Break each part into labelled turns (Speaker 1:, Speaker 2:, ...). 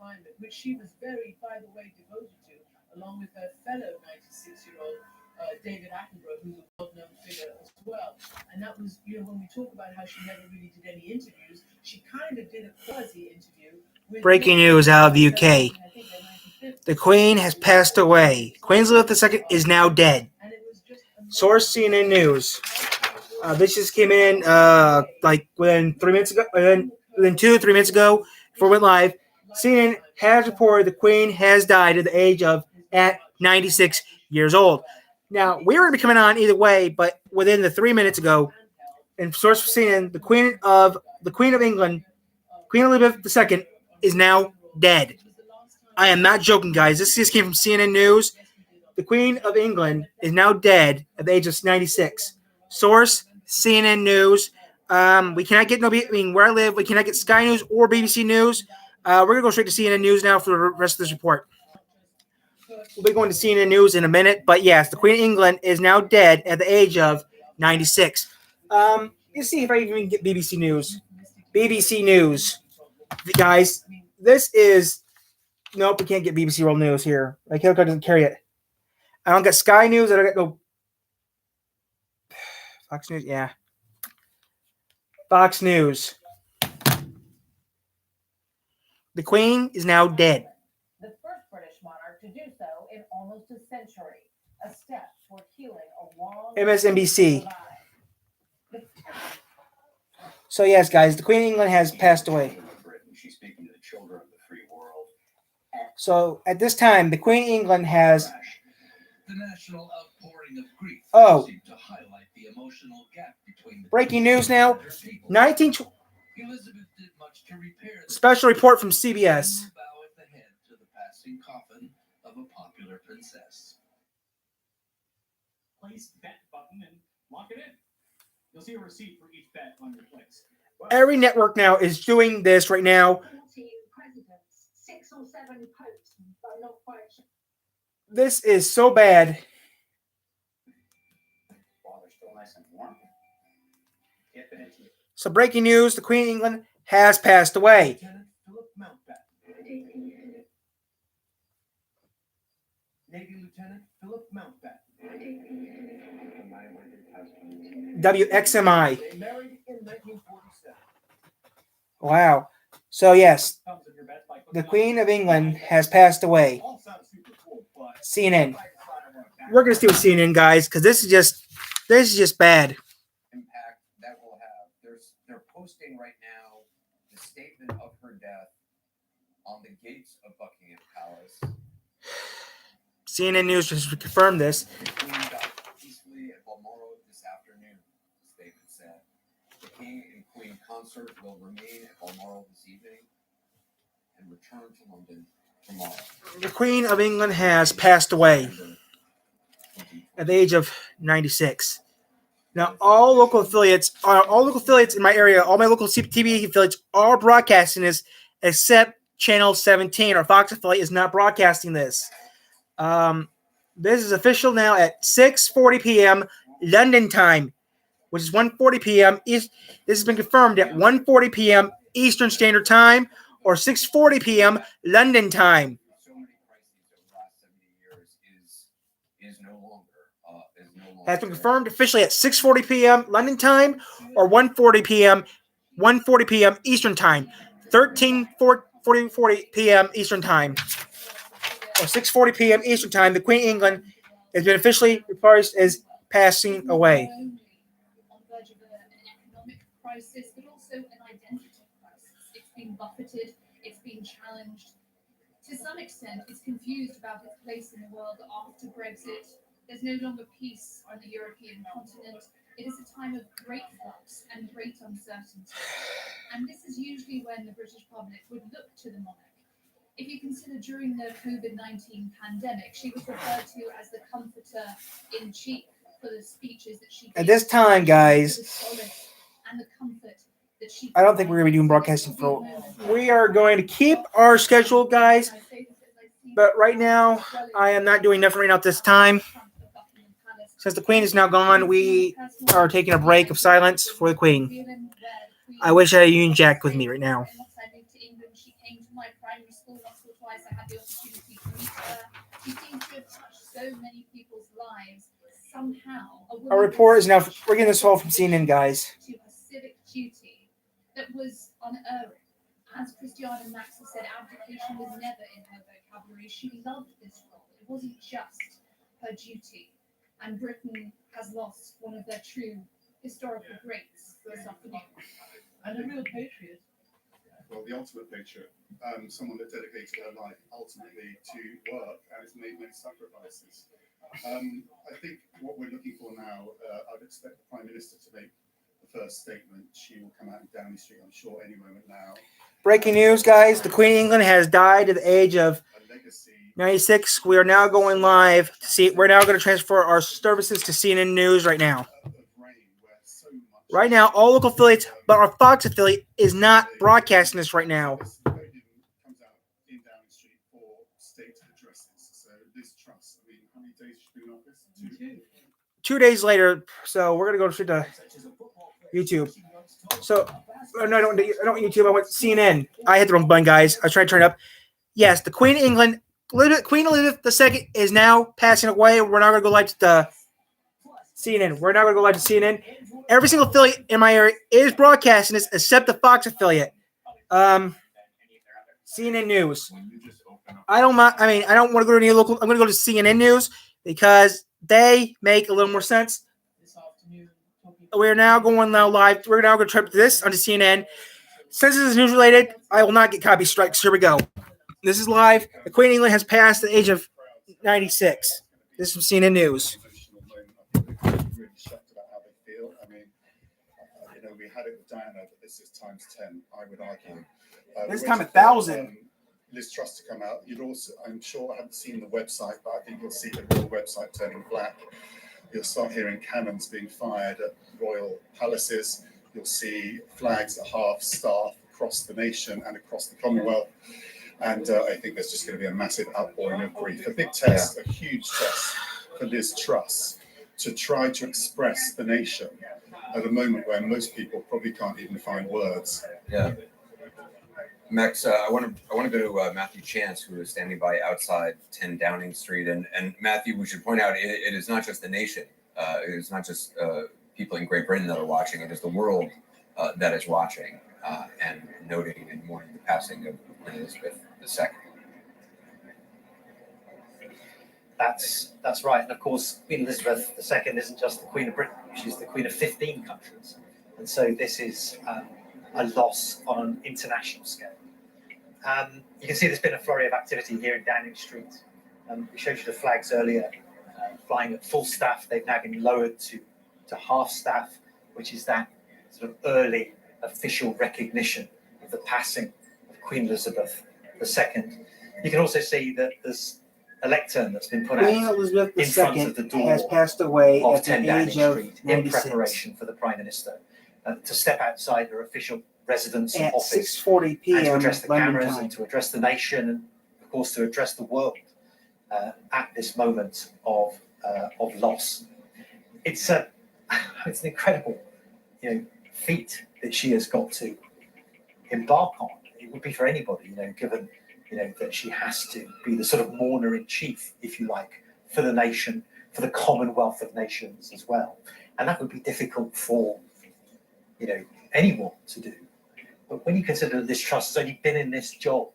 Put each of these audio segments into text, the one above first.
Speaker 1: climate, which she was very, by the way, devoted to, along with her fellow 96-year-old David Attenborough, who's a well-known figure as well. And that was, when we talk about how she never really did any interviews, she kind of did a quasi-interview with
Speaker 2: Breaking news out of the UK. The Queen has passed away. Queen Elizabeth II is now dead. Source CNN News. This just came in like within 3 minutes ago, within 2 or 3 minutes ago before it went live. CNN has reported the Queen has died at the age of 96 years old. Now, we were going to be coming on either way, but within the 3 minutes ago, and source for CNN, the Queen of England, Queen Elizabeth II, is now dead. I am not joking, guys. This just came from CNN News. The Queen of England is now dead at the age of 96. Source, CNN News. We cannot get where I live, we cannot get Sky News or BBC News. We're going to go straight to CNN News now for the rest of this report. We'll be going to CNN News in a minute. But yes, the Queen of England is now dead at the age of 96. Let's see if I can get BBC News. BBC News. Guys, this is... Nope, we can't get BBC World News here. My calculator doesn't carry it. I don't get Sky News. I don't get no... Fox News, yeah. Fox News. The Queen is now dead.
Speaker 3: The first British monarch to do so in almost a century. A step toward healing a long...
Speaker 2: MSNBC. So yes, guys, the Queen of England has passed away.
Speaker 4: She's speaking to the children of the free world.
Speaker 2: So at this time, the Queen of England has...
Speaker 4: The national outpouring of grief seemed to highlight the emotional gap between the
Speaker 2: breaking news now. 19...
Speaker 4: Elizabeth did much to repair
Speaker 2: special report from CBS.
Speaker 4: Bow at the head to the passing coffin of a popular princess.
Speaker 5: Place bet button and lock it in. You'll see a receipt for each bet on your place.
Speaker 2: Every network now is doing this right now.
Speaker 3: 6 or 7 popes, I'm not quite sure.
Speaker 2: This is so bad.
Speaker 5: Water's still nice and warm.
Speaker 2: So breaking news, the Queen of England has passed away.
Speaker 1: Navy Lieutenant Philip Mountbatten.
Speaker 2: WXMI.
Speaker 1: They married in 1947.
Speaker 2: Wow. So yes, the Queen of England has passed away. CNN. We're gonna stay with CNN, guys, because this is just bad.
Speaker 4: Impact that will have. They're posting right now the statement of her death on the gates of Buckingham Palace.
Speaker 2: CNN News just confirmed this.
Speaker 4: The Queen died peacefully at Balmoral this afternoon, the statement said. The King and Queen concert will remain at Balmoral this evening and return to London tomorrow.
Speaker 2: The Queen of England has passed away at the age of 96. Now, all local affiliates in my area, all my local TV affiliates are broadcasting this, except Channel 17, our Fox affiliate, is not broadcasting this. This is official now at 6:40 p.m. London time, which is 1:40 p.m. This has been confirmed at 1:40 p.m. Eastern Standard Time or 6:40 p.m. London time.
Speaker 4: So many crises over the last 70 years is no longer
Speaker 2: Has been confirmed officially at 6:40 p.m. London time or 1:40 p.m. Eastern time, 13:40 p.m. Eastern time, or 6:40 p.m. Eastern time. The Queen of England has been officially reported as passing away.
Speaker 6: On the verge of an economic crisis, but also an identity crisis. It's been buffeted, it's been challenged. To some extent, it's confused about its place in the world after Brexit. There's no longer peace on the European continent. It is a time of great flux and great uncertainty. And this is usually when the British public would look to the monarch. If you consider during the COVID-19 pandemic, she was referred to as the comforter in chief for the speeches that she gave.
Speaker 2: At this time, guys,
Speaker 6: and the comfort that she
Speaker 2: I don't think we're going to be doing broadcasting for. We are going to keep our schedule, guys. But right now, I am not doing nothing right now at this time. Since the Queen is now gone, we are taking a break of silence for the Queen. I wish I had a Union Jack with me right now.
Speaker 6: She came to my primary school school once or twice. I had the opportunity to meet her. She seems to have touched so many people's lives somehow.
Speaker 2: Our report is now, we're getting this all from CNN, guys.
Speaker 6: To her civic duty that was unerring. As Christiana Max has said, abdication was never in her vocabulary. She loved this role. It wasn't just her duty. And Britain has lost one of their true historical greats this afternoon.
Speaker 1: And a real patriot.
Speaker 7: Well, the ultimate patriot, someone that dedicated her life ultimately to work and has made many sacrifices. I think what we're looking for now, I'd expect the Prime Minister to make the first statement. She will come out in Downing Street, I'm sure, any moment now.
Speaker 2: Breaking news, guys. The Queen of England has died at the age of
Speaker 7: A legacy
Speaker 2: 96. We are now going live to see. We're now going to transfer our services to CNN News right now.
Speaker 7: of reign where so much.
Speaker 2: Right now, all local affiliates, but our Fox affiliate is not broadcasting this right now.
Speaker 7: This podium comes out in Downing Street for state addresses. So Liz Truss, I mean, how many days has she been in office?
Speaker 2: 2 days later, so we're going to go straight to YouTube. So, no, I don't want YouTube. I want CNN. I hit the wrong button, guys. I was trying to turn it up. Yes, the Queen of England, Queen Elizabeth II is now passing away. We're now going to go live to CNN. We're now going to go live to CNN. Every single affiliate in my area is broadcasting this, except the Fox affiliate. CNN News. I don't want to go to any local. I'm going to go to CNN News because they make a little more sense.
Speaker 1: This afternoon,
Speaker 2: We're now going live. We're now going to trip this onto CNN. Since this is news related, I will not get copy strikes. Here we go. This is live. The Queen of England has passed the age of 96. This is from CNN News.
Speaker 7: Emotional moment. I think they're really shocked about how they feel. I mean, we had it with Diana, but this is times 10, I would argue.
Speaker 2: This
Speaker 7: We're
Speaker 2: time
Speaker 7: waiting
Speaker 2: 1,000.
Speaker 7: for, Liz Truss to come out. You'll also, I'm sure, I haven't seen the website, but I think you'll see the real website turning black. You'll start hearing cannons being fired at royal palaces. You'll see flags at half-staff across the nation and across the Commonwealth. And I think there's just going to be a massive outpouring of grief. A big test, a huge test for Liz Truss to try to express the nation at a moment where most people probably can't even find words.
Speaker 4: Yeah. Max, I want to go to Matthew Chance, who is standing by outside 10 Downing Street. And Matthew, we should point out, it is not just the nation. It is not just people in Great Britain that are watching. It is the world that is watching and noting and mourning the passing of Queen Elizabeth II.
Speaker 8: That's right. And of course, Queen Elizabeth II isn't just the Queen of Britain. She's the Queen of 15 countries. And so this is a loss on an international scale. You can see there's been a flurry of activity here in Downing Street. We showed you the flags earlier, flying at full staff. They've now been lowered to half staff, which is that sort of early official recognition of the passing of Queen Elizabeth II. You can also see that there's a lectern that's been put
Speaker 2: Queen
Speaker 8: out
Speaker 2: Elizabeth
Speaker 8: in front of the
Speaker 2: II
Speaker 8: door
Speaker 2: has passed away
Speaker 8: of
Speaker 2: at
Speaker 8: 10
Speaker 2: the
Speaker 8: Downing
Speaker 2: age of
Speaker 8: Street in
Speaker 2: 96
Speaker 8: preparation for the Prime Minister to step outside her official residence and
Speaker 2: at
Speaker 8: office
Speaker 2: 6:40
Speaker 8: and to
Speaker 2: p.m.
Speaker 8: address the
Speaker 2: London
Speaker 8: cameras
Speaker 2: time.
Speaker 8: and to address the nation and, of course, to address the world at this moment of loss. It's an incredible, feat that she has got to embark on. It would be for anybody, given that she has to be the sort of mourner in chief, if you like, for the nation, for the Commonwealth of Nations as well. And that would be difficult for, anyone to do. But when you consider that Liz Truss has only been in this job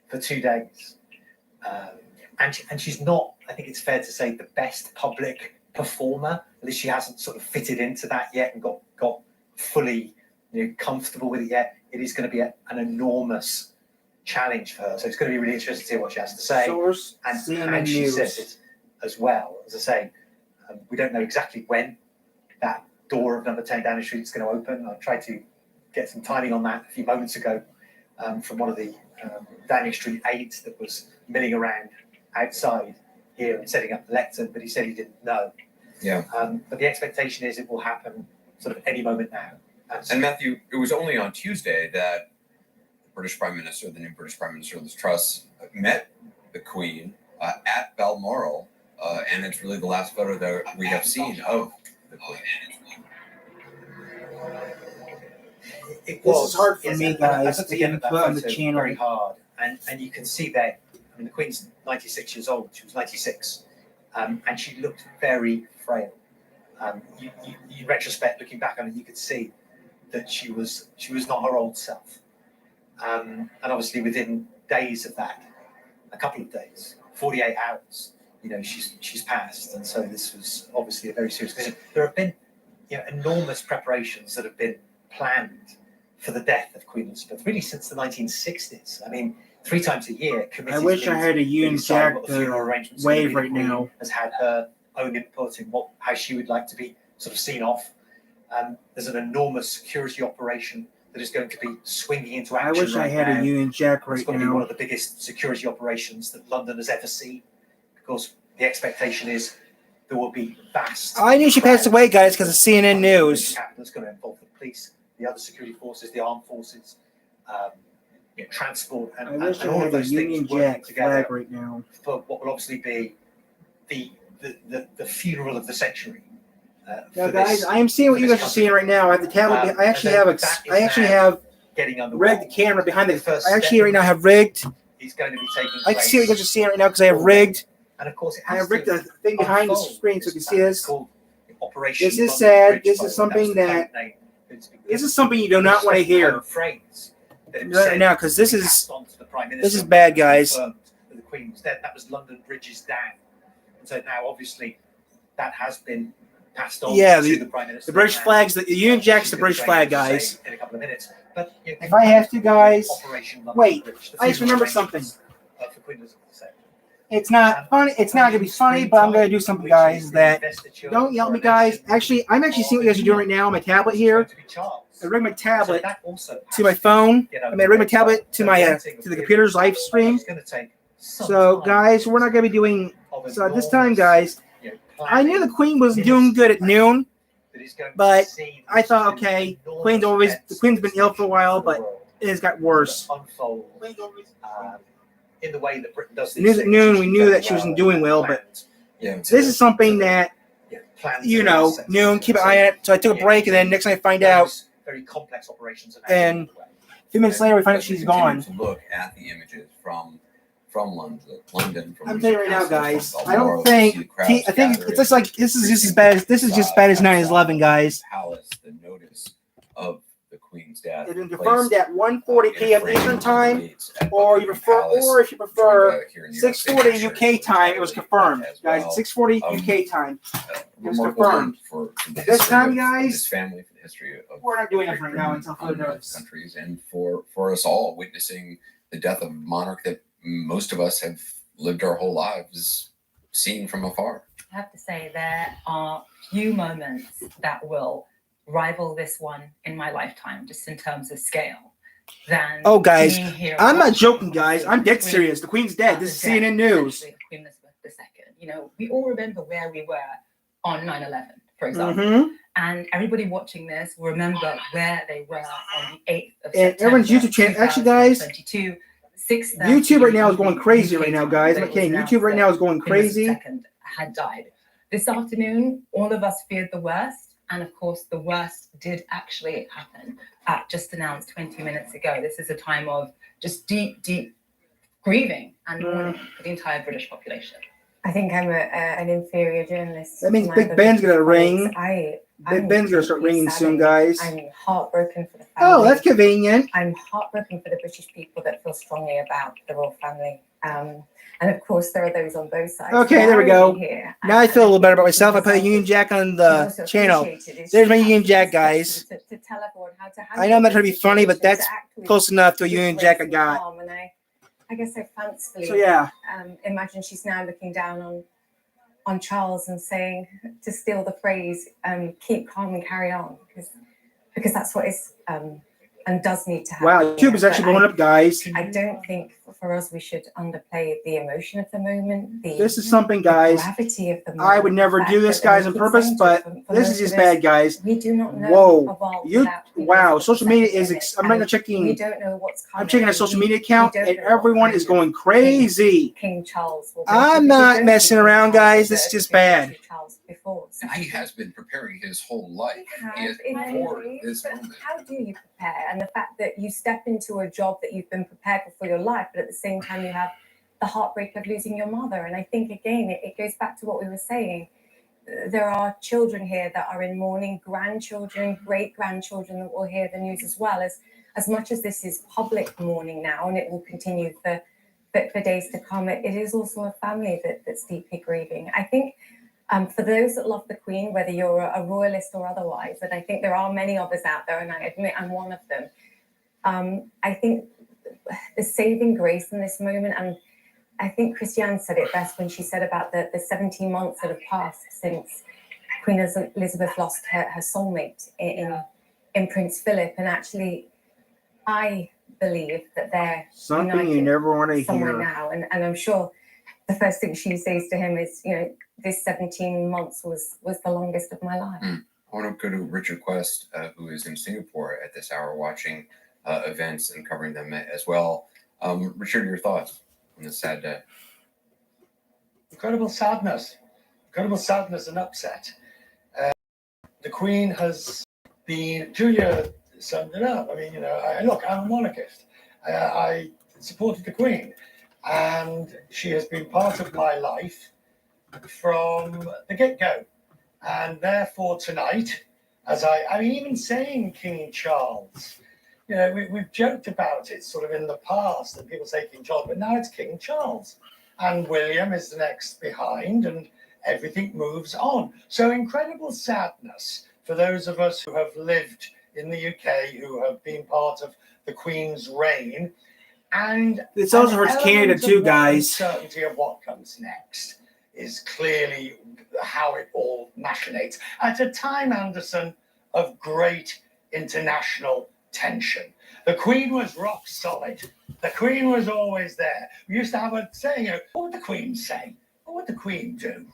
Speaker 8: for 2 days, and she's not, I think it's fair to say, the best public performer. At least she hasn't sort of fitted into that yet and got fully comfortable with it yet. It is going to be an enormous challenge for her. So it's going to be really interesting to hear what she has to say
Speaker 2: Source
Speaker 8: and
Speaker 2: CNN
Speaker 8: how she
Speaker 2: News.
Speaker 8: says it as well. As I say, we don't know exactly when that door of number 10 Downing Street is going to open. I tried to get some timing on that a few moments ago from one of the Downing Street aides that was milling around outside here and setting up the lectern, but he said he didn't know.
Speaker 4: Yeah.
Speaker 8: But the expectation is it will happen sort of any moment now.
Speaker 4: And Matthew, it was only on Tuesday that the new British Prime Minister Liz Truss, met the Queen at Balmoral, and it's really the last photo that we have seen of the Queen.
Speaker 2: This is hard for me,
Speaker 8: I
Speaker 2: guys,
Speaker 8: put
Speaker 2: to
Speaker 8: together
Speaker 2: even
Speaker 8: that
Speaker 2: put on the
Speaker 8: photo
Speaker 2: channel.
Speaker 8: very hard, and you can see there. I mean, the Queen's 96 years old. She was 96, and she looked very frail. In retrospect, looking back on it, you could see that she was not her old self. And obviously, within days of that, a couple of days, 48 hours, she's passed. And so this was obviously a very serious decision. There have been, enormous preparations that have been planned for the death of Queen Elizabeth, really since the 1960s. I mean, 3 times a year, committees
Speaker 2: I wish I had a Ewan Jack wave right now.
Speaker 8: Has had her own input in how she would like to be sort of seen off. There's an enormous security operation that is going to be swinging into action.
Speaker 2: I wish I had a Union Jack right now.
Speaker 8: It's going to be one of the biggest security operations that London has ever seen, because the expectation is there will be vast.
Speaker 2: I knew she passed away, guys, because of CNN News.
Speaker 8: That's going to involve the police, the other security forces, the armed forces, transport, and
Speaker 2: I wish I
Speaker 8: all
Speaker 2: had
Speaker 8: of
Speaker 2: a
Speaker 8: those
Speaker 2: Union
Speaker 8: things working
Speaker 2: Jack
Speaker 8: together
Speaker 2: flag right now.
Speaker 8: for what will obviously be the funeral of the century.
Speaker 2: Now, guys, I am seeing what you guys are seeing right now. I have the tablet. I actually have rigged the camera behind the. I actually right now have rigged.
Speaker 8: Is going to be taking
Speaker 2: I can see what you guys are seeing right now because I have rigged.
Speaker 8: And of course,
Speaker 2: I have rigged the thing behind the screen so you can see this.
Speaker 8: Operation
Speaker 2: This is sad. This is something that. This is something you do not want to hear right now, because this is bad, guys.
Speaker 8: The Queen was dead. That was London Bridge's down, and so now obviously that has been passed on.
Speaker 2: Yeah,
Speaker 8: to the Prime Minister.
Speaker 2: The British flag's the Union Jack's the British flag, guys.
Speaker 8: In a couple of minutes, but
Speaker 2: if I have to, guys, wait. I just remembered something.
Speaker 8: For Queen Elizabeth II.
Speaker 2: It's not funny. It's not gonna be funny, but I'm gonna do something, guys. That don't yell at me, guys. Actually, I'm actually seeing what you guys are doing right now on my tablet here. I rig my tablet to my phone. I rig my tablet to my to the computer's live stream. So, guys, we're not gonna be doing. So at this time, guys, I knew the Queen was doing good at noon, but I thought, okay, the Queen's been ill for a while, but it has got worse.
Speaker 8: In the way that Britain does
Speaker 2: the news at noon, we knew that she wasn't doing well, but this is something that, noon, keep an eye on it. So I took a break, and then next time I find out,
Speaker 8: very complex operations,
Speaker 2: and a few minutes later we find out she's gone.
Speaker 4: To look at the images from London.
Speaker 2: I'm telling you right now, guys. I don't think. I think it's just like this is just as bad as 9/11, guys.
Speaker 4: Palace, the notice of the Queen's death.
Speaker 2: It's been confirmed at 1:40 p.m. Eastern time, or if you prefer 6:40 UK time. It was confirmed, guys. At 6:40 UK time, it was confirmed. This time, guys,
Speaker 4: this family, for the history of
Speaker 2: we're not doing it right now until further notice.
Speaker 4: Countries, and for us all witnessing the death of a monarch that most of us have lived our whole lives seeing from afar.
Speaker 9: I have to say there are few moments that will rival this one in my lifetime, just in terms of scale. Than
Speaker 2: guys,
Speaker 9: being here
Speaker 2: I'm not joking, guys. I'm dead serious. The Queen's dead. This is CNN News.
Speaker 9: Queen Elizabeth II. We all remember where we were on 9/11, for example. And everybody watching this will remember where they were on the 8th of September.
Speaker 2: And everyone's YouTube channel, actually, guys. YouTube right now is going crazy right now, guys. I'm not kidding. YouTube right now is going crazy.
Speaker 9: Had died. This afternoon, all of us feared the worst. And of course, the worst did actually happen. Just announced 20 minutes ago. This is a time of just deep, deep grieving and mourning for the entire British population.
Speaker 10: I think I'm an inferior journalist.
Speaker 2: That means Big Ben's going to ring. Big Ben's going to start ringing soon, guys.
Speaker 10: I'm heartbroken for the family.
Speaker 2: Oh, that's convenient.
Speaker 10: I'm heartbroken for the British people that feel strongly about the royal family. And of course, there are those on both sides.
Speaker 2: Okay, there we go. Now I feel a little better about myself. I put a Union Jack on the channel. There's my Union Jack, guys.
Speaker 10: To tell everyone how to
Speaker 2: I know I'm not trying to be funny, but that's close enough to a Union Jack I got.
Speaker 10: I guess I fancifully imagine she's now looking down on Charles and saying, to steal the phrase, keep calm and carry on, because that's what is and does need to happen.
Speaker 2: Wow, YouTube is actually blowing up, guys.
Speaker 10: I don't think for us we should underplay the emotion of the moment.
Speaker 2: This is something, guys.
Speaker 10: Gravity of the moment.
Speaker 2: I would never do this, guys, on purpose, but this is just bad, guys.
Speaker 10: We do not know.
Speaker 2: Wow, social media is. I'm right now checking.
Speaker 10: We don't know what's coming.
Speaker 2: I'm checking our social media account, and everyone is going crazy.
Speaker 10: King Charles.
Speaker 2: I'm not messing around, guys. This is just bad.
Speaker 4: And he has been preparing his whole life
Speaker 10: For
Speaker 4: this
Speaker 10: but
Speaker 4: moment.
Speaker 10: how do you prepare? And the fact that you step into a job that you've been prepared for your life, but at the same time you have the heartbreak of losing your mother. And I think, again, it goes back to what we were saying. There are children here that are in mourning, grandchildren, great-grandchildren that will hear the news as well. As much as this is public mourning now, and it will continue for days to come, it is also a family that's deeply grieving. I think for those that love the Queen, whether you're a royalist or otherwise, and I think there are many of us out there, and I admit I'm one of them, I think the saving grace in this moment, and I think Christiane said it best when she said about the 17 months that have passed since Queen Elizabeth lost her soulmate in Prince Philip. And actually, I believe that they're
Speaker 2: something you never want to
Speaker 10: somewhere
Speaker 2: hear
Speaker 10: now. And I'm sure the first thing she says to him is, this 17 months was the longest of my life.
Speaker 4: I want to go to Richard Quest, who is in Singapore at this hour watching events and covering them as well. Richard, your thoughts on this sad day?
Speaker 11: Incredible sadness and upset. The Queen has been, Julia summed it up. I mean, look, I'm a monarchist. I supported the Queen, and she has been part of my life from the get-go. And therefore tonight, as I mean, even saying King Charles, we've joked about it sort of in the past, and people say King Charles, but now it's King Charles. And William is the next behind, and everything moves on. So incredible sadness for those of us who have lived in the UK, who have been part of the Queen's reign. And
Speaker 2: it's also hurts Canada too, guys.
Speaker 11: Uncertainty of what comes next is clearly how it all machinates. At a time, Anderson, of great international tension. The Queen was rock solid. The Queen was always there. We used to have a saying, what would the Queen say? What would the Queen do?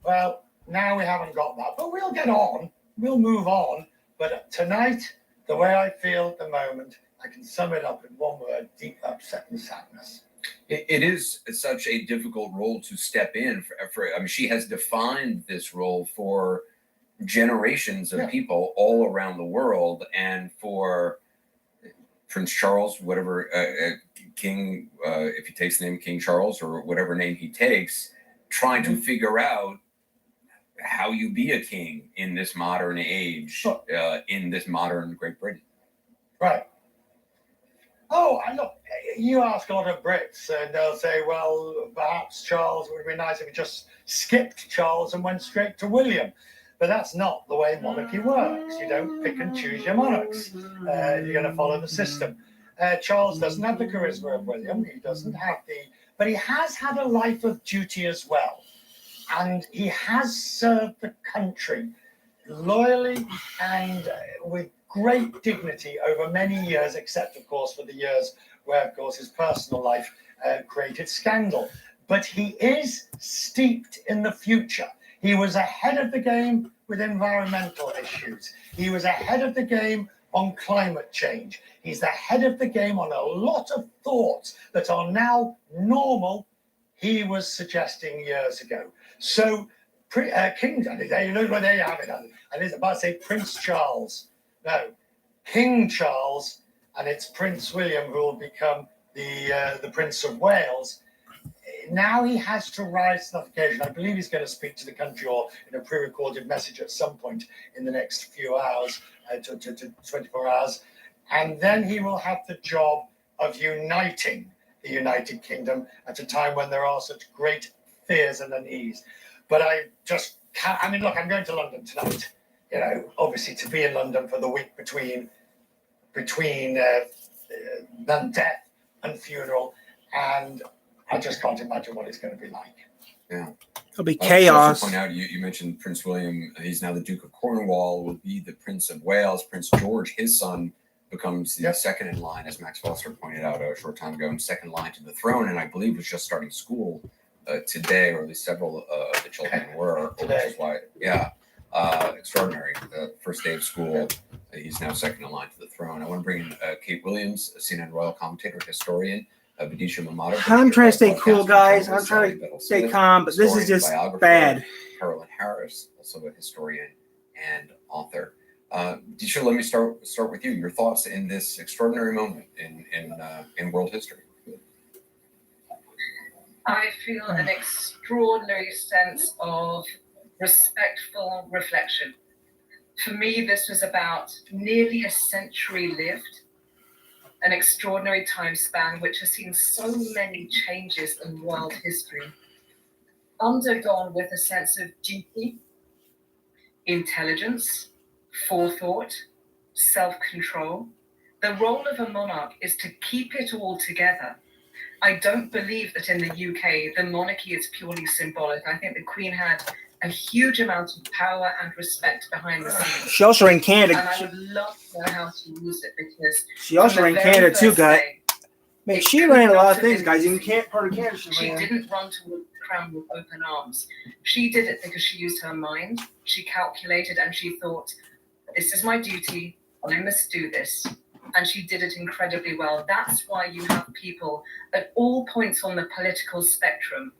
Speaker 11: Well, now we haven't got that, but we'll get on. We'll move on. But tonight, the way I feel at the moment, I can sum it up in one word: deep upset and sadness.
Speaker 4: It is such a difficult role to step in for. I mean, she has defined this role for generations of people all around the world, and for Prince Charles, whatever King, if he takes the name King Charles or whatever name he takes, trying to figure out how you be a king in this modern age, in this modern Great Britain.
Speaker 11: Right. Oh, and look, you ask a lot of Brits, and they'll say, well, perhaps Charles would be nice if he just skipped Charles and went straight to William. But that's not the way monarchy works. You don't pick and choose your monarchs. You're going to follow the system. Charles doesn't have the charisma of William. He doesn't have but he has had a life of duty as well. And he has served the country loyally and with great dignity over many years, except, of course, for the years where, of course, his personal life created scandal. But he is steeped in the future. He was ahead of the game with environmental issues. He was ahead of the game on climate change. He's ahead of the game on a lot of thoughts that are now normal, he was suggesting years ago. So, King, there you have it. And it's about to say Prince Charles. No, King Charles, and it's Prince William who will become the Prince of Wales. Now he has to rise to that occasion. I believe he's going to speak to the country or in a pre-recorded message at some point in the next few hours, to 24 hours. And then he will have the job of uniting the United Kingdom at a time when there are such great fears and unease. But I just can't, I mean, look, I'm going to London tonight. Obviously to be in London for the week between death and funeral, and I just can't imagine what it's going to be like.
Speaker 4: Yeah,
Speaker 2: it'll be chaos.
Speaker 4: To point out, you mentioned Prince William. He's now the Duke of Cornwall. Will be the Prince of Wales. Prince George, his son, becomes the second in line, as Max Foster pointed out a short time ago, and second in line to the throne. And I believe was just starting school today, or at least several of the children were. Which is why, extraordinary. First day of school, he's now second in line to the throne. I want to bring in Kate Williams, a CNN royal commentator, historian.
Speaker 2: I'm trying to stay cool, guys. I'm trying to stay calm, but this is just bad.
Speaker 4: Carolyn Harris, also a historian and author. Disha, let me start with you. Your thoughts in this extraordinary moment in world history.
Speaker 9: I feel an extraordinary sense of respectful reflection. For me, this was about nearly a century lived, an extraordinary time span which has seen so many changes in world history, undergone with a sense of duty, intelligence, forethought, self-control. The role of a monarch is to keep it all together. I don't believe that in the UK, the monarchy is purely symbolic. I think the Queen had a huge amount of power and respect behind the scenes.
Speaker 2: She also ran Canada.
Speaker 9: And I would love to know how to use it, because
Speaker 2: she also ran Canada too, guys. Man, she ran a lot of things, guys. Even part of Canada
Speaker 9: she didn't run toward the crown with open arms. She did it because she used her mind. She calculated and she thought, this is my duty. I must do this. And she did it incredibly well. That's why you have people at all points on the political spectrum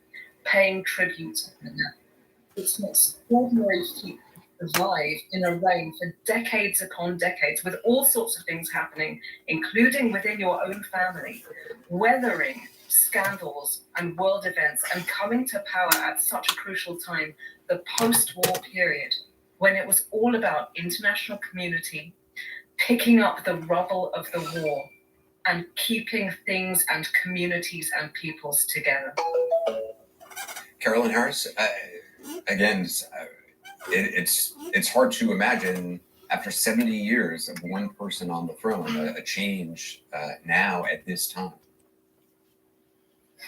Speaker 9: paying tribute to her. It's an extraordinary feat to survive in a reign for decades upon decades, with all sorts of things happening, including within your own family, weathering scandals and world events, and coming to power at such a crucial time, the post-war period, when it was all about international community, picking up the rubble of the war and keeping things and communities and peoples together.
Speaker 4: Carolyn Harris, again, it's hard to imagine after 70 years of one person on the throne, a change now at this time.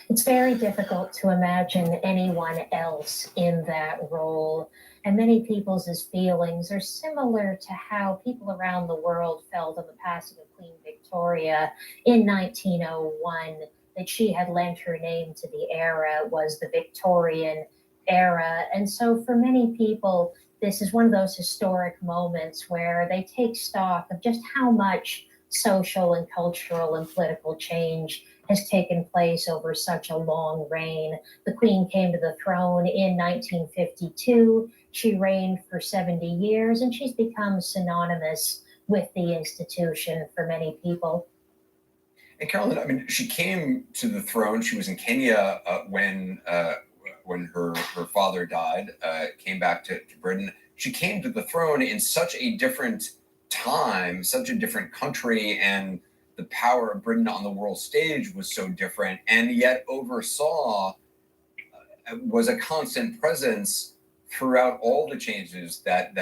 Speaker 12: It's very difficult to imagine anyone else in that role. And many people's feelings are similar to how people around the world felt on the passing of Queen Victoria in 1901, that she had lent her name to the era, was the Victorian era. And so for many people, this is one of those historic moments where they take stock of just how much social and cultural and political change has taken place over such a long reign. The Queen came to the throne in 1952. She reigned for 70 years, and she's become synonymous with the institution for many people.
Speaker 4: And Carolyn, I mean, she came to the throne. She was in Kenya when her father died, came back to Britain. She came to the throne in such a different time, such a different country, and the power of Britain on the world stage was so different, and yet oversaw, was a constant presence throughout all the changes that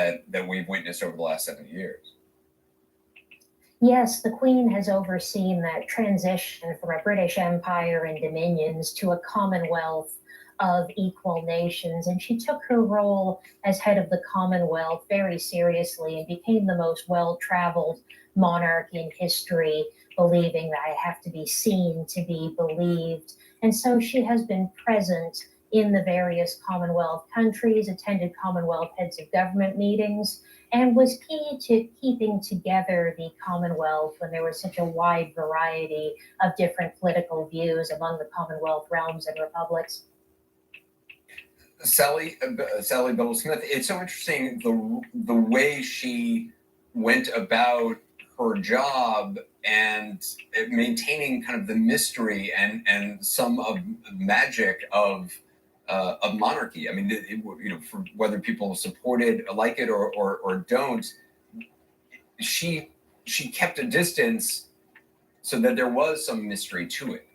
Speaker 4: we've witnessed over the last 70 years.
Speaker 12: Yes, the Queen has overseen that transition from a British Empire and dominions to a Commonwealth of equal nations, and she took her role as head of the Commonwealth very seriously and became the most well-traveled monarch in history, believing that I have to be seen to be believed. And so she has been present in the various Commonwealth countries, attended Commonwealth heads of government meetings, and was key to keeping together the Commonwealth when there was such a wide variety of different political views among the Commonwealth realms and republics.
Speaker 4: Sally Biddle-Smith, it's so interesting the way she went about her job and maintaining kind of the mystery and some of the magic of monarchy. I mean, for whether people support it, like it, or don't, she kept a distance so that there was some mystery to it.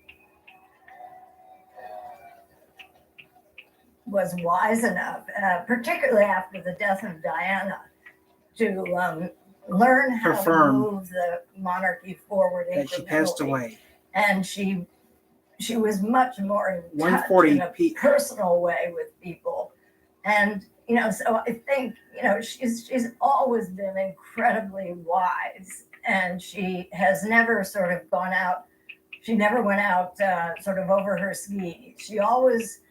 Speaker 13: Was wise enough, particularly after the death of Diana, to learn how to move the monarchy forward incrementally.
Speaker 2: That she passed away.
Speaker 13: And she was much more in touch in a personal way with people. And, so I think, she's always been incredibly wise, and she has never sort of gone out, she never went out sort of over her skis. She always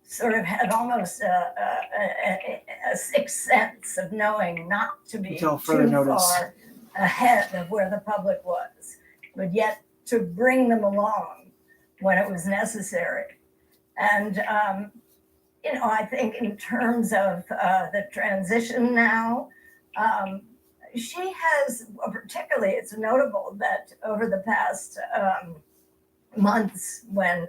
Speaker 13: sort of had almost a sixth sense of knowing not to be too far ahead of where the public was, but yet to bring them along when it was necessary. And you know, I think in terms of the transition now, she has, particularly, it's notable that over the past month when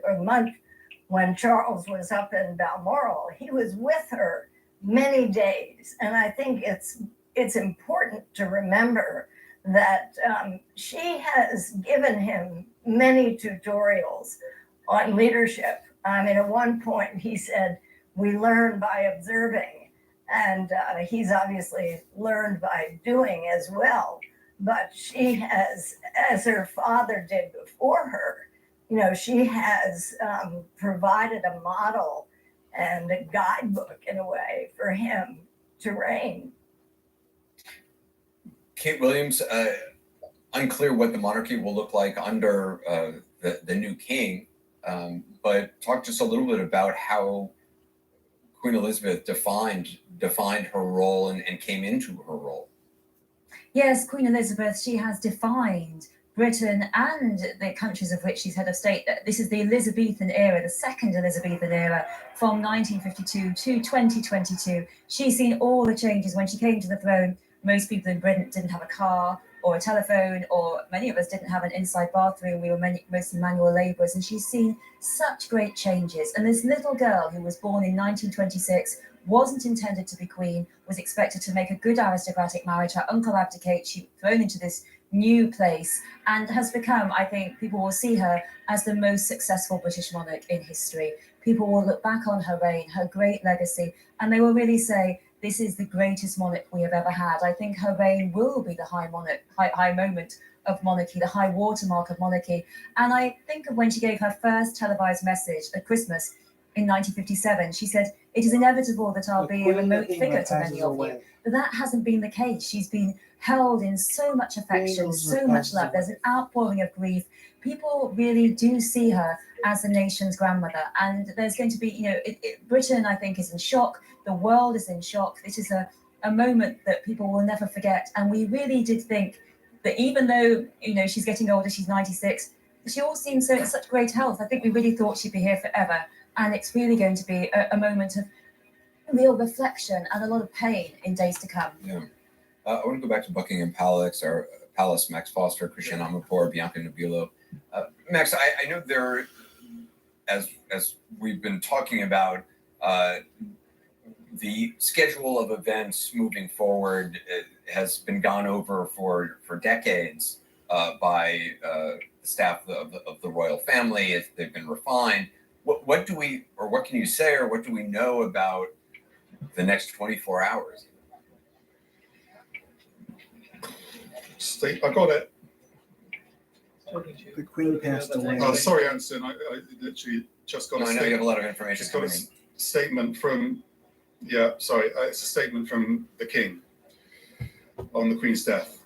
Speaker 13: Charles was up in Balmoral, he was with her many days. And I think it's important to remember that she has given him many tutorials on leadership. I mean, at one point he said, we learn by observing, and he's obviously learned by doing as well. But she has, as her father did before her, you know, she has provided a model and a guidebook in a way for him to reign.
Speaker 4: Kate Williams, unclear what the monarchy will look like under the new king, but talk just a little bit about how Queen Elizabeth defined her role and came into her role.
Speaker 9: Yes, Queen Elizabeth, she has defined Britain and the countries of which she's head of state. This is the Elizabethan era, the second Elizabethan era, from 1952 to 2022. She's seen all the changes. When she came to the throne, most people in Britain didn't have a car or a telephone, or many of us didn't have an inside bathroom. We were mostly manual labourers, and she's seen such great changes. And this little girl who was born in 1926 wasn't intended to be queen, was expected to make a good aristocratic marriage. Her uncle abdicates, she's thrown into this new place, and has become, I think, people will see her as the most successful British monarch in history. People will look back on her reign, her great legacy, and they will really say, this is the greatest monarch we have ever had. I think her reign will be the high moment of monarchy, the high watermark of monarchy. And I think of when she gave her first televised message at Christmas in 1957, she said, it is inevitable that I'll be a remote figure to many of you. But that hasn't been the case. She's been held in so much affection, so much love. There's an outpouring of grief. People really do see her as the nation's grandmother. And there's going to be, Britain, I think, is in shock. The world is in shock. This is a moment that people will never forget. And we really did think that even though, she's getting older, she's 96, she all seems in such great health. I think we really thought she'd be here forever. And it's really going to be a moment of real reflection and a lot of pain in days to come.
Speaker 4: Yeah. I want to go back to Buckingham Palace, Max Foster, Christiane Amanpour, Bianca Nobilo. Max, I know there, as we've been talking about, the schedule of events moving forward has been gone over for decades by the staff of the royal family. They've been refined. What can you say, or what do we know about the next 24 hours?
Speaker 7: I got it.
Speaker 2: The Queen passed away.
Speaker 7: Oh, sorry, Anderson. I literally just got
Speaker 4: I know you have a lot of information.
Speaker 7: Just got a statement from. Yeah, sorry. It's a statement from the King on the Queen's death.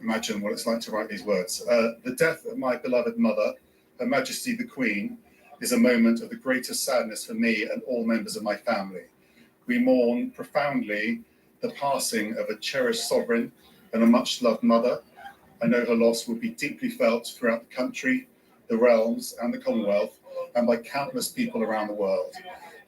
Speaker 7: Imagine what it's like to write these words. The death of my beloved mother, Her Majesty the Queen, is a moment of the greatest sadness for me and all members of my family. We mourn profoundly the passing of a cherished sovereign and a much-loved mother. I know her loss will be deeply felt throughout the country, the realms, and the Commonwealth, and by countless people around the world.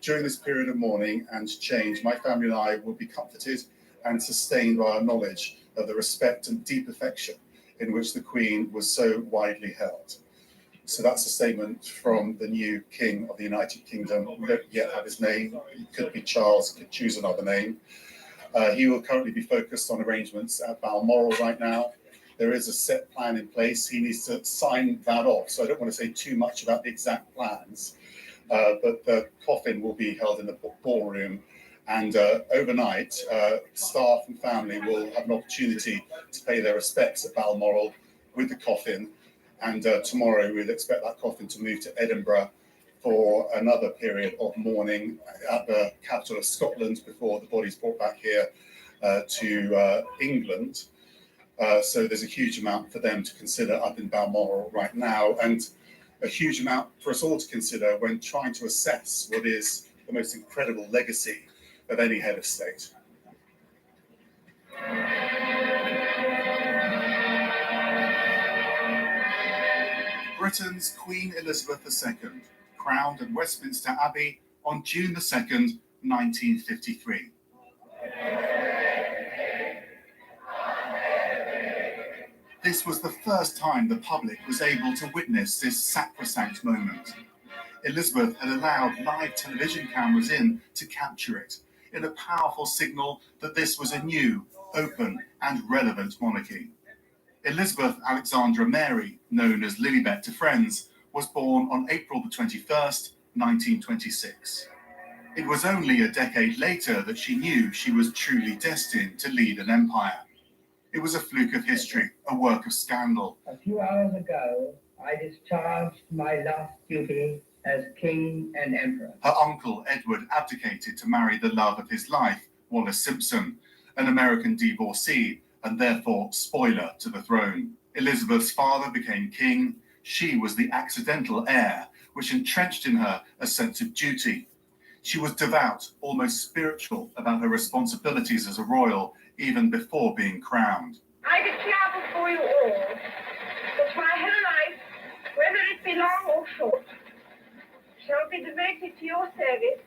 Speaker 7: During this period of mourning and change, my family and I will be comforted and sustained by our knowledge of the respect and deep affection in which the Queen was so widely held. So that's a statement from the new King of the United Kingdom. We don't yet have his name. It could be Charles, could choose another name. He will currently be focused on arrangements at Balmoral right now. There is a set plan in place. He needs to sign that off. So I don't want to say too much about the exact plans, but the coffin will be held in the ballroom. And overnight, staff and family will have an opportunity to pay their respects at Balmoral with the coffin. And tomorrow we'll expect that coffin to move to Edinburgh for another period of mourning at the capital of Scotland before the body's brought back here to England. So there's a huge amount for them to consider up in Balmoral right now, and a huge amount for us all to consider when trying to assess what is the most incredible legacy of any head of state. Britain's Queen Elizabeth II, crowned at Westminster Abbey on June the 2nd, 1953. This was the first time the public was able to witness this sacrosanct moment. Elizabeth had allowed live television cameras in to capture it, in a powerful signal that this was a new, open and relevant monarchy. Elizabeth Alexandra Mary, known as Lilibet to friends, was born on April the 21st, 1926. It was only a decade later that she knew she was truly destined to lead an empire. It was a fluke of history, a work of scandal.
Speaker 14: A few hours ago, I discharged my last duty as king and emperor.
Speaker 7: Her uncle Edward abdicated to marry the love of his life, Wallis Simpson, an American divorcee and therefore spoiler to the throne. Elizabeth's father became king. She was the accidental heir, which entrenched in her a sense of duty. She was devout, almost spiritual about her responsibilities as a royal, even before being crowned.
Speaker 15: I declare before you all that my whole life, whether it be long or short, shall be devoted to your service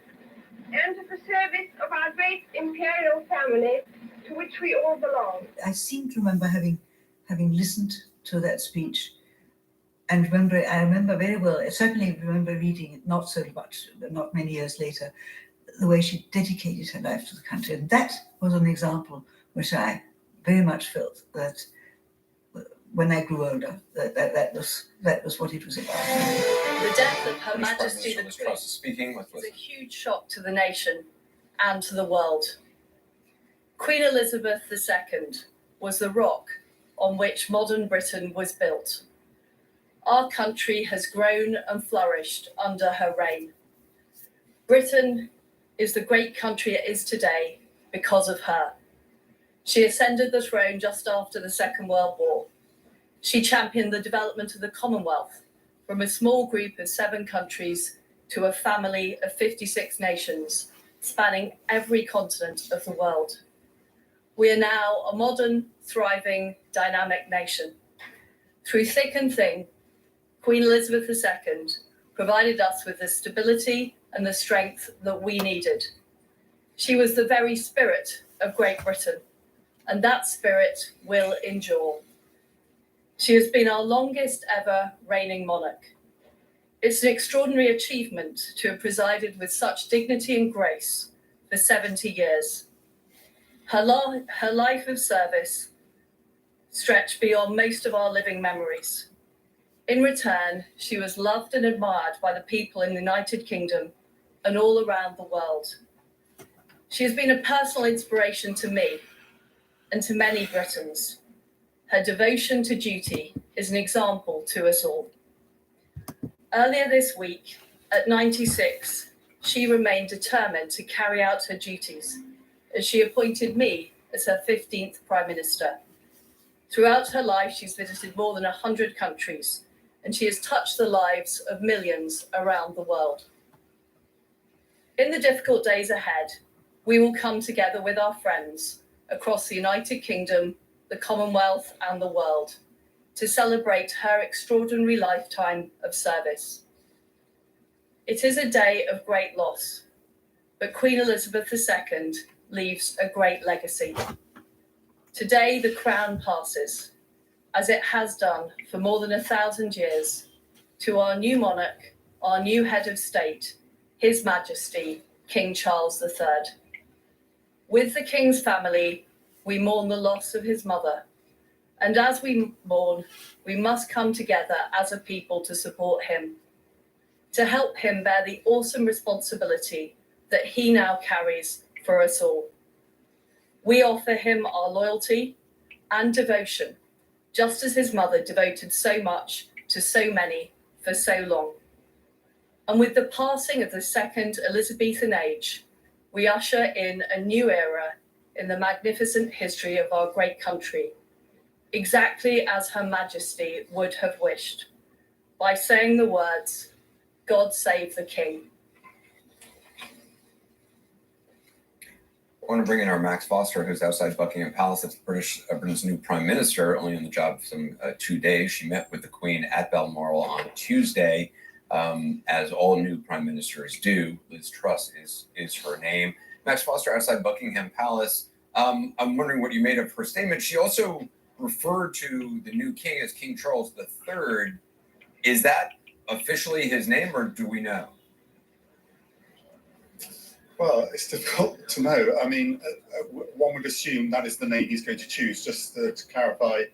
Speaker 15: and to the service of our great imperial family to which we all belong.
Speaker 16: I seem to remember having listened to that speech and I remember very well, I certainly remember reading it, not many years later, the way she dedicated her life to the country. And that was an example which I very much felt that when I grew older, that was what it was about.
Speaker 17: The death of Her Majesty the Queen
Speaker 4: speaking with
Speaker 17: was a huge shock to the nation and to the world. Queen Elizabeth II was the rock on which modern Britain was built. Our country has grown and flourished under her reign. Britain is the great country it is today because of her. She ascended the throne just after the Second World War. She championed the development of the Commonwealth from a small group of 7 countries to a family of 56 nations, spanning every continent of the world. We are now a modern, thriving, dynamic nation. Through thick and thin, Queen Elizabeth II provided us with the stability and the strength that we needed. She was the very spirit of Great Britain, and that spirit will endure. She has been our longest ever reigning monarch. It's an extraordinary achievement to have presided with such dignity and grace for 70 years. Her life of service stretched beyond most of our living memories. In return, she was loved and admired by the people in the United Kingdom and all around the world. She has been a personal inspiration to me and to many Britons. Her devotion to duty is an example to us all. Earlier this week, at 96, she remained determined to carry out her duties as she appointed me as her 15th Prime Minister. Throughout her life, she's visited more than 100 countries, and she has touched the lives of millions around the world. In the difficult days ahead, we will come together with our friends across the United Kingdom, the Commonwealth, and the world to celebrate her extraordinary lifetime of service. It is a day of great loss, but Queen Elizabeth II leaves a great legacy. Today, the crown passes, as it has done for more than 1,000 years, to our new monarch, our new head of state, His Majesty, King Charles III. With the King's family, we mourn the loss of his mother. And as we mourn, we must come together as a people to support him, to help him bear the awesome responsibility that he now carries for us all. We offer him our loyalty and devotion, just as his mother devoted so much to so many for so long. And with the passing of the second Elizabethan age, we usher in a new era in the magnificent history of our great country, exactly as Her Majesty would have wished, by saying the words, "God save the King."
Speaker 4: I want to bring in our Max Foster, who's outside Buckingham Palace. It's Britain's new Prime Minister, only on the job for some 2 days. She met with the Queen at Balmoral on Tuesday. as all new prime ministers do. Liz Truss is her name. Max Foster outside Buckingham Palace. I'm wondering what you made of her statement. She also referred to the new king as King Charles III. Is that officially his name, or do we know?
Speaker 7: Well, it's difficult to know. I mean, one would assume that is the name he's going to choose. Just to clarify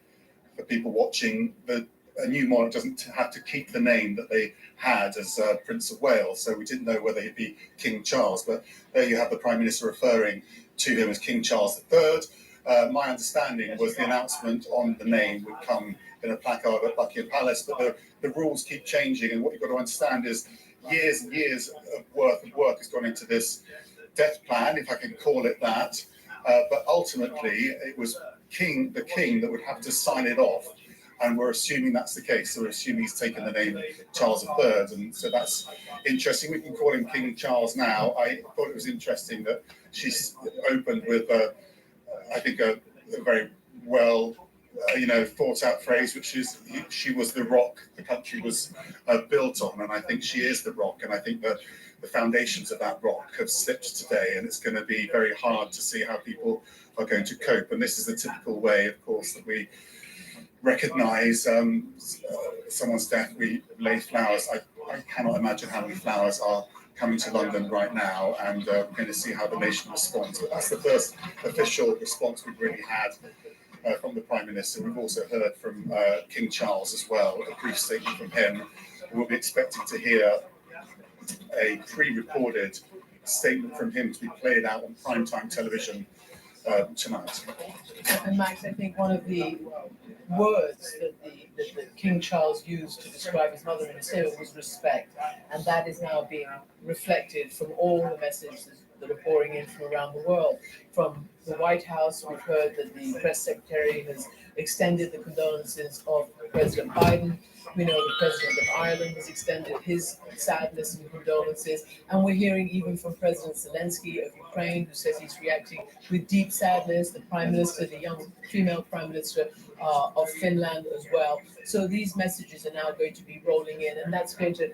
Speaker 7: for people watching, a new monarch doesn't have to keep the name that they had as Prince of Wales. So we didn't know whether he'd be King Charles, but there you have the Prime Minister referring to him as King Charles III. My understanding was the announcement on the name would come in a placard at Buckingham Palace, but the rules keep changing, and what you've got to understand is years and years of worth of work has gone into this death plan, if I can call it that. But ultimately, it was the king that would have to sign it off, and we're assuming that's the case. So we're assuming he's taken the name Charles III, and so that's interesting. We can call him King Charles now. I thought it was interesting that she's opened with, I think, a very well thought out phrase, which is she was the rock the country was built on, and I think she is the rock, and I think that the foundations of that rock have slipped today, and it's going to be very hard to see how people are going to cope. And this is the typical way, of course, that we recognise someone's death. We lay flowers. I cannot imagine how many flowers are coming to London right now, and we're going to see how the nation responds. But that's the first official response we've really had from the Prime Minister. We've also heard from King Charles as well, a brief statement from him. We'll be expecting to hear a pre-recorded statement from him to be played out on primetime television tonight.
Speaker 1: And Max, I think one of the words that King Charles used to describe his mother in his hymn was respect, and that is now being reflected from all the messages that are pouring in from around the world. From the White House, we've heard that the press secretary has extended the condolences of President Biden. We know the President of Ireland has extended his sadness and condolences. And we're hearing even from President Zelensky of Ukraine, who says he's reacting with deep sadness. The Prime Minister, the young female Prime Minister of Finland as well. So these messages are now going to be rolling in, and that's going to,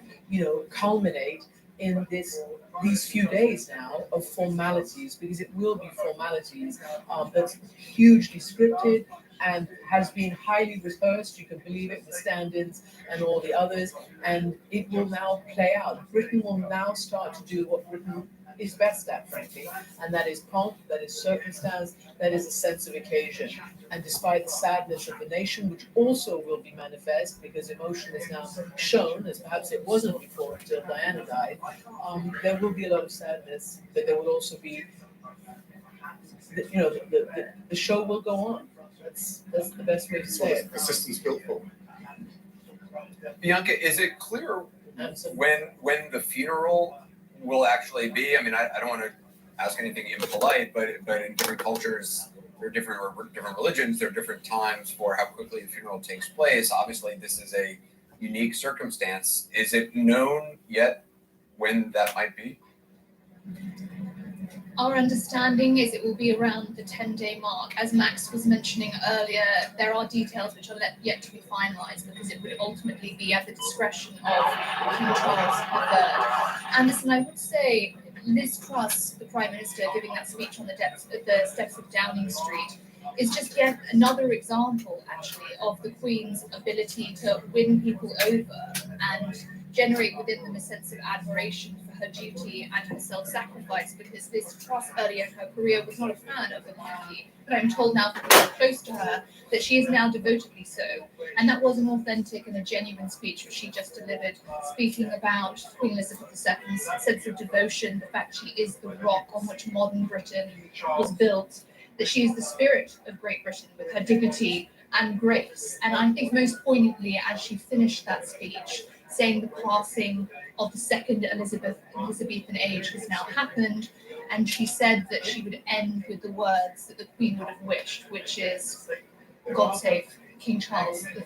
Speaker 1: culminate in these few days now of formalities, because it will be formalities that's hugely scripted and has been highly rehearsed, you can believe it, the stand-ins and all the others, and it will now play out. Britain will now start to do what Britain is best at, frankly, and that is pomp, that is circumstance, that is a sense of occasion. And despite the sadness of the nation, which also will be manifest because emotion is now shown, as perhaps it wasn't before until Diana died, there will be a lot of sadness, but there will also be, the show will go on. That's the best way to say it.
Speaker 7: The system's built for.
Speaker 4: Bianca, is it clear when the funeral will actually be? I mean, I don't want to ask anything impolite, but in different cultures, there are different religions, there are different times for how quickly the funeral takes place. Obviously, this is a unique circumstance. Is it known yet when that might be?
Speaker 6: Our understanding is it will be around the 10-day mark. As Max was mentioning earlier, there are details which are yet to be finalised because it would ultimately be at the discretion of King Charles III. And listen, I would say Liz Truss, the Prime Minister, giving that speech on the steps of Downing Street, is just yet another example, actually, of the Queen's ability to win people over and generate within them a sense of admiration for her duty and her self-sacrifice, because Liz Truss earlier in her career was not a fan of the monarchy, but I'm told now from people close to her that she is now devotedly so. And that was an authentic and a genuine speech which she just delivered, speaking about Queen Elizabeth II's sense of devotion, the fact she is the rock on which modern Britain was built, that she is the spirit of Great Britain with her dignity and grace. And I think most poignantly, as she finished that speech, saying the passing of the second Elizabethan age has now happened, and she said that she would end with the words that the Queen would have wished, which is, God save King Charles III.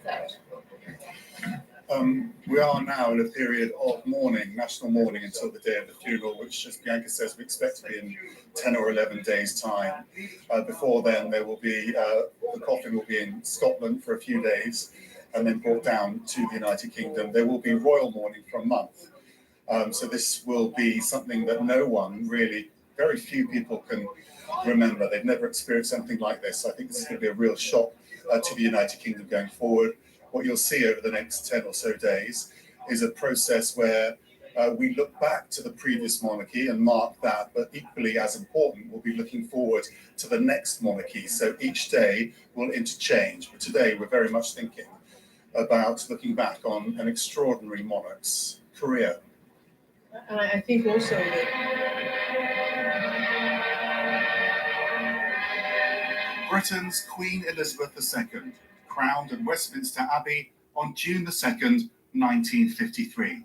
Speaker 7: We are now in a period of mourning, national mourning, until the day of the funeral, which, as Bianca says, we expect to be in 10 or 11 days' time. Before then, there will be the coffin will be in Scotland for a few days, and then brought down to the United Kingdom. There will be royal mourning for a month. So this will be something that no one really, very few people can remember. They've never experienced something like this. I think this is going to be a real shock to the United Kingdom going forward. What you'll see over the next 10 or so days is a process where we look back to the previous monarchy and mark that, but equally as important, we'll be looking forward to the next monarchy. So each day will interchange. But today we're very much thinking about looking back on an extraordinary monarch's career.
Speaker 1: And I think also that
Speaker 7: Britain's Queen Elizabeth II, crowned at Westminster Abbey on June the 2nd, 1953.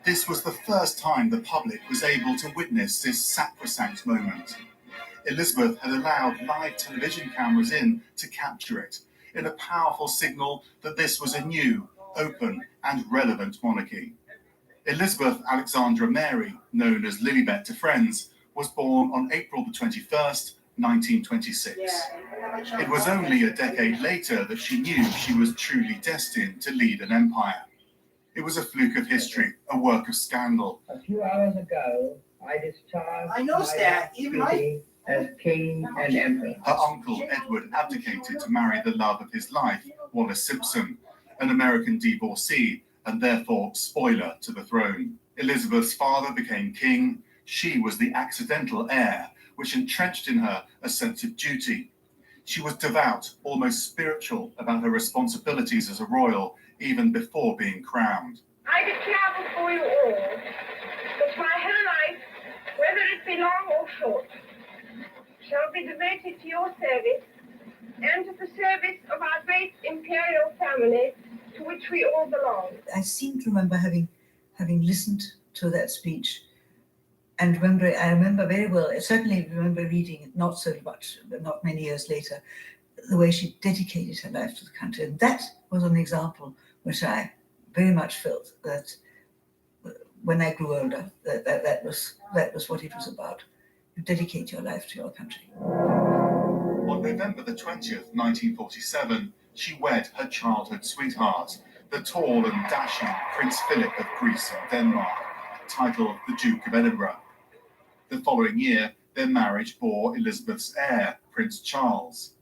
Speaker 7: This was the first time the public was able to witness this sacrosanct moment. Elizabeth had allowed live television cameras in to capture it, in a powerful signal that this was a new, open and relevant monarchy. Elizabeth Alexandra Mary, known as Lilibet to friends, was born on April the 21st, 1926. It was only a decade later that she knew she was truly destined to lead an empire. It was a fluke of history, a work of scandal.
Speaker 14: A few hours ago, I discharged my duty as king and emperor.
Speaker 7: Her uncle Edward abdicated to marry the love of his life, Wallis Simpson, an American divorcee and therefore spoiler to the throne. Elizabeth's father became king. She was the accidental heir, which entrenched in her a sense of duty. She was devout, almost spiritual about her responsibilities as a royal, even before being crowned.
Speaker 15: I declare before you all that my whole life, whether it be long or short, shall be devoted to your service and to the service of our great imperial family to which we all belong.
Speaker 16: I seem to remember having listened to that speech and I remember very well, I certainly remember reading it, not so much, but not many years later, the way she dedicated her life to the country. And that was an example which I very much felt that when I grew older, that was what it was about. You dedicate your life to your country.
Speaker 7: On November the 20th, 1947, she wed her childhood sweetheart, the tall and dashing Prince Philip of Greece and Denmark, titled the Duke of Edinburgh. The following year, their marriage bore Elizabeth's heir, Prince Charles.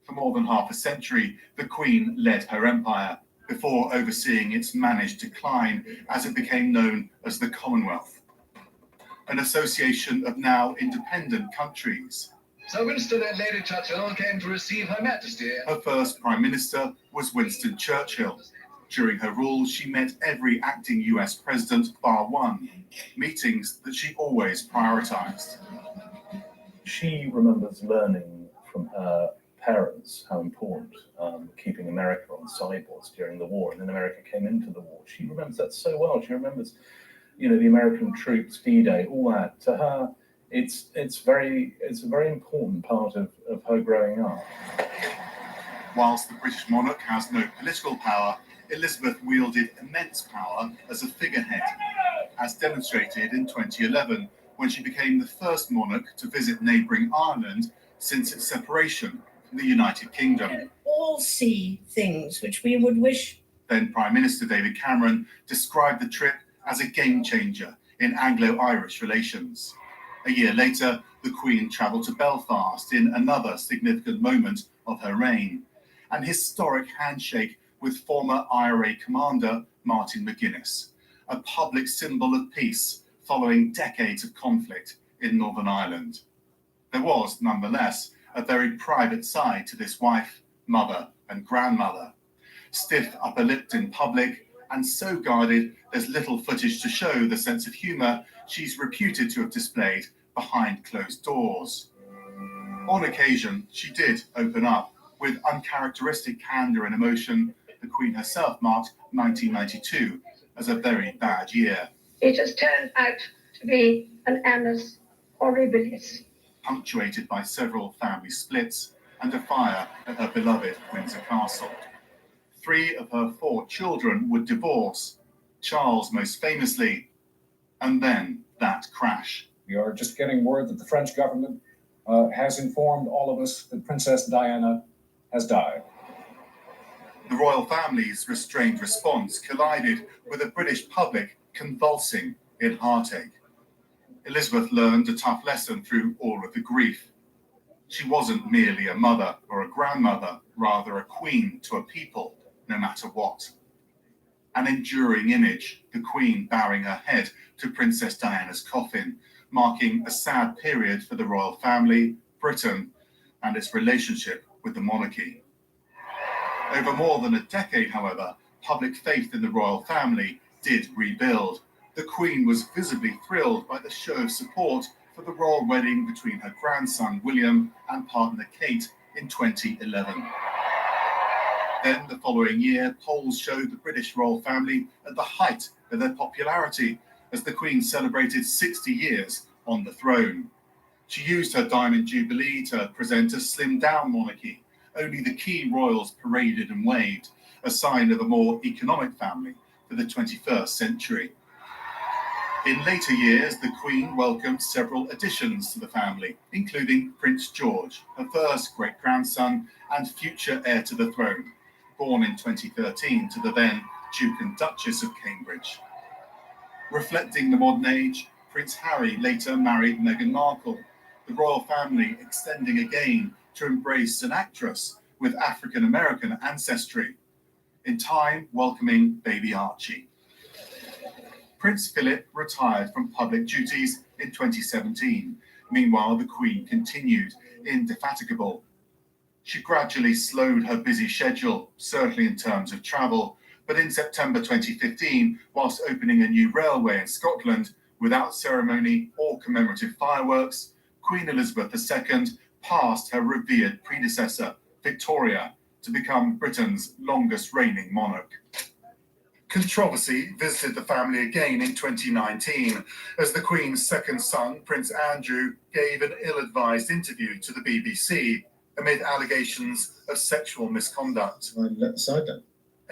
Speaker 7: For more than half a century, the Queen led her empire, before overseeing its managed decline as it became known as the Commonwealth, an association of now independent countries.
Speaker 18: So Winston and Lady Churchill came to receive Her Majesty.
Speaker 7: Her first Prime Minister was Winston Churchill. During her rule, she met every acting US president bar one, meetings that she always prioritised.
Speaker 19: She remembers learning from her parents how important keeping America on side was during the war, and then America came into the war. She remembers that so well. She remembers, the American troops, D-Day, all that. To her, it's a very important part of her growing up.
Speaker 7: Whilst the British monarch has no political power, Elizabeth wielded immense power as a figurehead, as demonstrated in 2011, when she became the first monarch to visit neighbouring Ireland since its separation from the United Kingdom.
Speaker 20: We all see things which we would wish.
Speaker 7: Then Prime Minister David Cameron described the trip as a game changer in Anglo-Irish relations. A year later, the Queen travelled to Belfast in another significant moment of her reign, an historic handshake with former IRA commander Martin McGuinness, a public symbol of peace following decades of conflict in Northern Ireland. There was, nonetheless, a very private side to this wife, mother and grandmother. Stiff upper-lipped in public and so guarded there's little footage to show the sense of humour she's reputed to have displayed behind closed doors. On occasion, she did open up with uncharacteristic candour and emotion. The Queen herself marked 1992 as a very bad year.
Speaker 15: It has turned out to be an annus horribilis,
Speaker 7: Punctuated by several family splits and a fire at her beloved Windsor Castle. 3 of her 4 children would divorce, Charles most famously, and then that crash.
Speaker 21: We are just getting word that the French government
Speaker 5: has informed all of us that Princess Diana has died.
Speaker 7: The royal family's restrained response collided with a British public convulsing in heartache. Elizabeth learned a tough lesson through all of the grief. She wasn't merely a mother or a grandmother, rather a queen to a people, no matter what. An enduring image, the Queen bowing her head to Princess Diana's coffin, marking a sad period for the royal family, Britain, and its relationship with the monarchy. Over more than a decade, however, public faith in the royal family did rebuild. The Queen was visibly thrilled by the show of support for the royal wedding between her grandson William and partner Kate in 2011. Then, the following year, polls showed the British royal family at the height of their popularity as the Queen celebrated 60 years on the throne. She used her Diamond Jubilee to present a slimmed-down monarchy. Only the key royals paraded and waved, a sign of a more economic family for the 21st century. In later years, the Queen welcomed several additions to the family, including Prince George, her first great-grandson and future heir to the throne, born in 2013 to the then Duke and Duchess of Cambridge. Reflecting the modern age, Prince Harry later married Meghan Markle, the royal family extending again to embrace an actress with African-American ancestry, in time welcoming baby Archie. Prince Philip retired from public duties in 2017. Meanwhile, the Queen continued indefatigable. She gradually slowed her busy schedule, certainly in terms of travel, but in September 2015, whilst opening a new railway in Scotland, without ceremony or commemorative fireworks, Queen Elizabeth II passed her revered predecessor, Victoria, to become Britain's longest reigning monarch. Controversy visited the family again in 2019 as the Queen's second son, Prince Andrew, gave an ill-advised interview to the BBC amid allegations of sexual misconduct.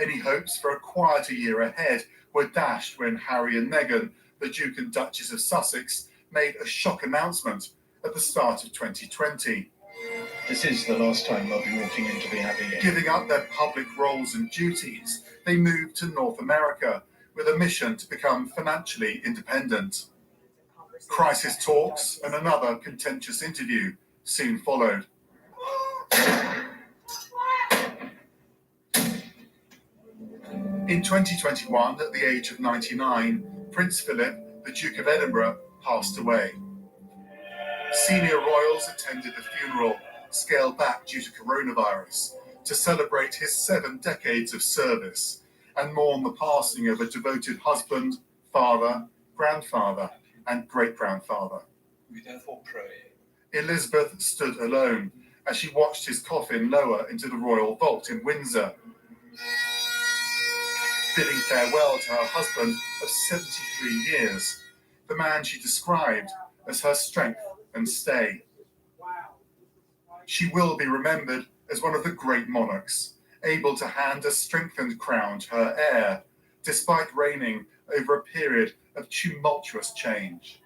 Speaker 7: Any hopes for a quieter year ahead were dashed when Harry and Meghan, the Duke and Duchess of Sussex, made a shock announcement at the start of 2020.
Speaker 5: This is the last time I'll be walking in to be happy again.
Speaker 7: Giving up their public roles and duties, they moved to North America with a mission to become financially independent. Crisis talks and another contentious interview soon followed. In 2021, at the age of 99, Prince Philip, the Duke of Edinburgh, passed away. Senior royals attended the funeral, scaled back due to coronavirus, to celebrate his 7 decades of service and mourn the passing of a devoted husband, father, grandfather, and great-grandfather.
Speaker 5: We therefore pray.
Speaker 7: Elizabeth stood alone as she watched his coffin lower into the royal vault in Windsor, bidding farewell to her husband of 73 years, the man she described as her strength and stay. She will be remembered as one of the great monarchs, able to hand a strengthened crown to her heir, despite reigning over a period of tumultuous change.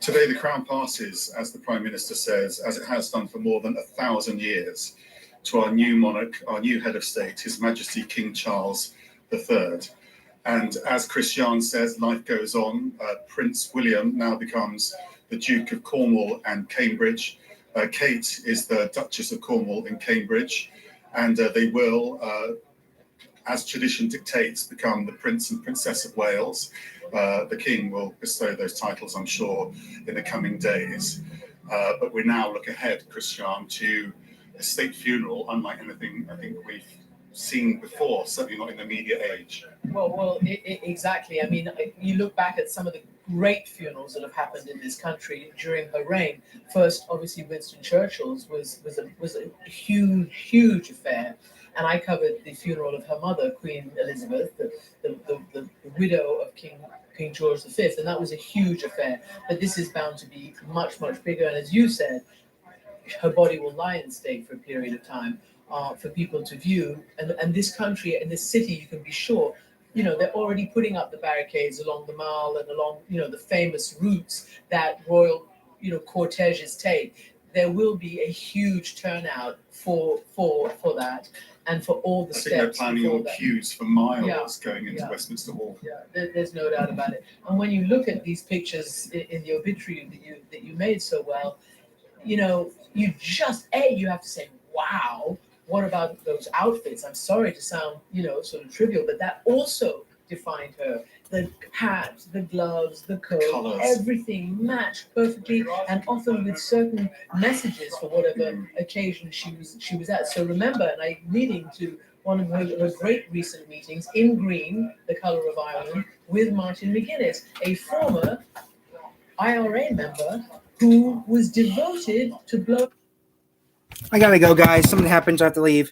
Speaker 7: Today the crown passes, as the Prime Minister says, as it has done for more than 1,000 years, to our new monarch, our new head of state, His Majesty King Charles III. And as Christian says, life goes on. Prince William now becomes the Duke of Cornwall and Cambridge. Kate is the Duchess of Cornwall and Cambridge. And they will, as tradition dictates, become the Prince and Princess of Wales. The King will bestow those titles, I'm sure, in the coming days. But we now look ahead, Christian, to a state funeral, unlike anything I think we've seen before, certainly not in the media age.
Speaker 1: Well, exactly. I mean, you look back at some of the great funerals that have happened in this country during her reign. First, obviously, Winston Churchill's was a huge affair. And I covered the funeral of her mother, Queen Elizabeth, the widow of King George V, and that was a huge affair. But this is bound to be much bigger. And as you said, her body will lie in state for a period of time for people to view. And this country and this city, you can be sure, they're already putting up the barricades along the Mall and along, the famous routes that royal, corteges take. There will be a huge turnout for that, and for all the
Speaker 7: I
Speaker 1: steps.
Speaker 7: think they're planning on
Speaker 1: that.
Speaker 7: queues for miles
Speaker 1: Yeah.
Speaker 7: going into Westminster Hall.
Speaker 1: Yeah, there's no doubt about it. And when you look at these pictures in the obituary that you made so well, you just you have to say, wow. What about those outfits? I'm sorry to sound, sort of trivial, but that also defined her. The hat, the gloves, the coat,
Speaker 7: Colours.
Speaker 1: Everything matched perfectly, and often with certain messages for whatever occasion she was at. So remember, and I'm leading to one of her great recent meetings in green, the colour of Ireland, with Martin McGuinness, a former IRA member who was devoted to blow.
Speaker 2: I gotta go, guys. Something happens. I have to leave.